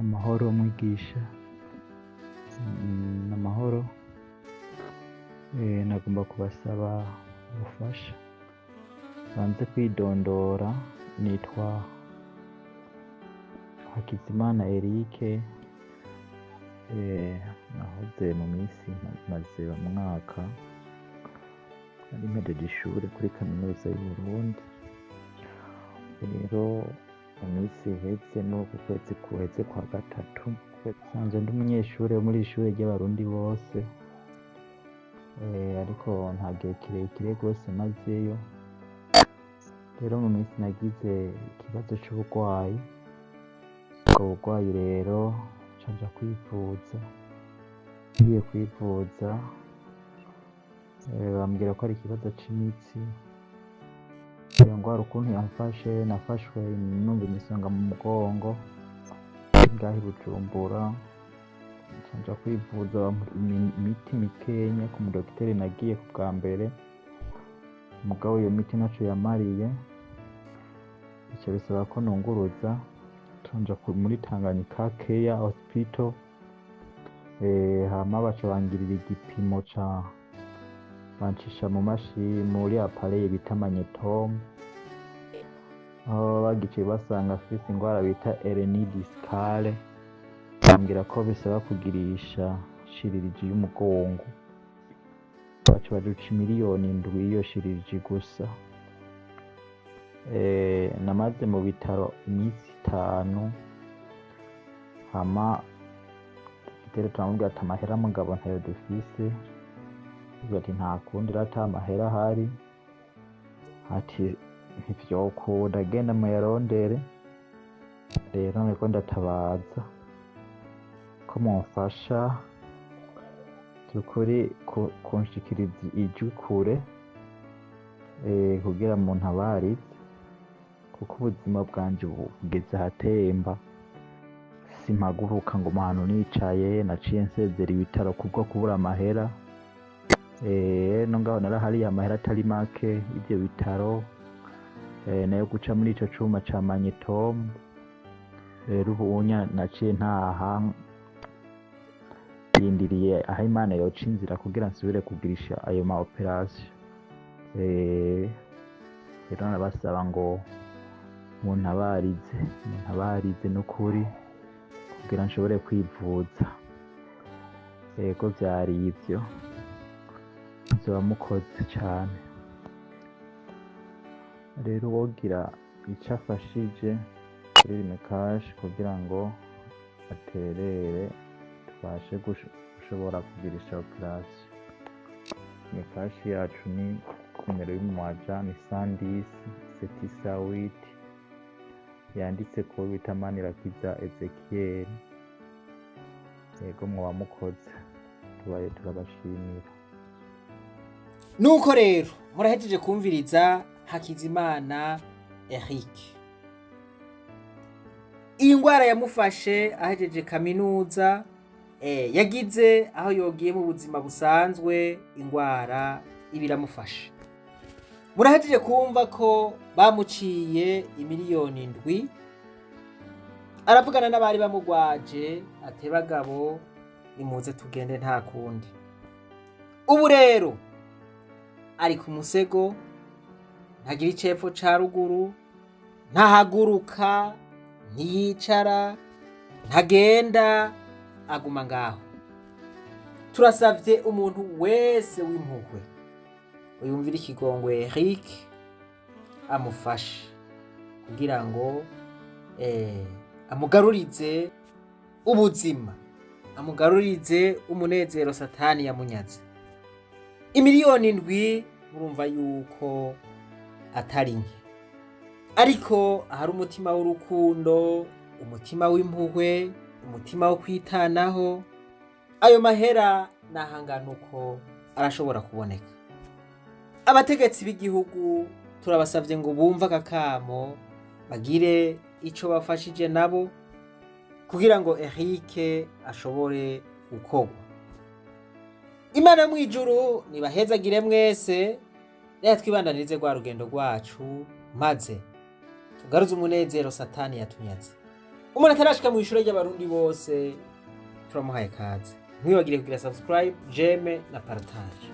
Amahoro mwigisha, amahoro. Nagomba kubasaba ubufasha. Banze kwidondora, nitwa Hakizimana Eric. Nahoze mu minsi maze umwaka nari mpejeje ishure kuri kaminuza y'Uburundi. Rero mu minsi iheze n'uku kwezi kuheze kwa gatatu, nsanzwe ndi umunyeshure wo muri ishure ry'abarundi bose, ariko nta gihe kirekire rwose mazeyo. Rero mu minsi nagize ikibazo c'uburwayi. Ubwo burwayi rero nja kwivuza. Ngiye kwivuza bambwira ko ari ikibazo c'imitsi. Iyo ngwara ukuntu yamfashe, nafashwe numva imisonga mu mugongo ngaho i Bujumbura. Nja kwivuza imiti mikenya ku mudokiteri nagiye ku bwa mbere, mugabo iyo miti ntaco yamariye. Ico bisaba ko nunguruza nja muri Tanganyika Care Hospital. Hama baca bangirira igipimo bancisha mu mashini muri appareil bita magnétome. Aho bagiciye basanga afise ingwara bita hernie discale. Bambwira ko bisaba kugirisha shiririji y'umugongo. Baca baduca 7 miliyoni iyo shiririji gusa. Namaze mu bitaro iminsi 5. Hama dogiteri turamubwira ati amahera mugabo ntayo dufise. Ati nta kundi rata amahera ahari. Ati ntivyokunda, genda muyarondere. Rero niko ndatabaza ko mumfasha by'ukuri kunshikiriza ijwi kure, kugira muntabarize, kuko ubuzima bwanje bugeze ahatemba. Simpaguruka ngo ahantu nicaye, naciye nsezera ibitaro kubwo kubura amahera. No ngaho narahariye amahera atari make ivyo bitaro, nayo guca muri ico cuma ca magnétome. Rero ubunya naciye ntaha yindiriye aho Imana yoca inzira kugira nsubire kugirisha ayo ma operation. Rero nabasaba ngo muntabarize n'ukuri kugira nshobore kwivuza. Yego vyari ivyo, muzoba mukoze cane. Rero wogira ico afashije kuri rimekashi kugira ngo aterere tubashe gushobora kugirisha operation. Rimekashi yacu ni nimero y'umuaja ni 110 708, yanditse ko bita Manirakiza Ezekiel. Yego mwoba mukoze, tubaye turabashimira. Nuko rero murahejeje kumviriza Hakizimana Eric. Iyi ngwara yamufashe ahejeje kaminuza, yagize aho yogiye mu buzima busanzwe ingwara ibiramufasha. Murahejeje kumva ko bamuciye 7 miliyoni. Aravugana n'abari bamugwaje ati bagabo nimuze tugende nta kundi. Ubu rero ari ku musego, ntagira icepfo ca ruguru, ntahaguruka, ntiyicara, ntagenda, aguma ngaho. Turasavye umuntu wese w'impuhwe uyumvira ikigongwe Eric amufashe kugira ngo amugarurize ubuzima, amugarurize umunezero satani yamunyaze. 7 miliyoni murumva yuko atari nke, ariko ahari umutima w'urukundo, umutima w'impuhwe, umutima wo kwitanaho, ayo mahera nahangana uko arashobora kuboneka. Abategetsi b'igihugu turabasavye ngo bumva akakamo, bagire ico bafashije nabo kugira ngo Eric ashobore gukorwa. Imana mu ijuru nibahezagire mwese. Reka twibandanirize rwa rugendo rwacu maze tugaruze umunezero satani yatunyaze. umuntu atarashika mu ishure ry'abarundi bose turamuhaye kaze. Ntiwibagire kugira subscribe, jeme na partage.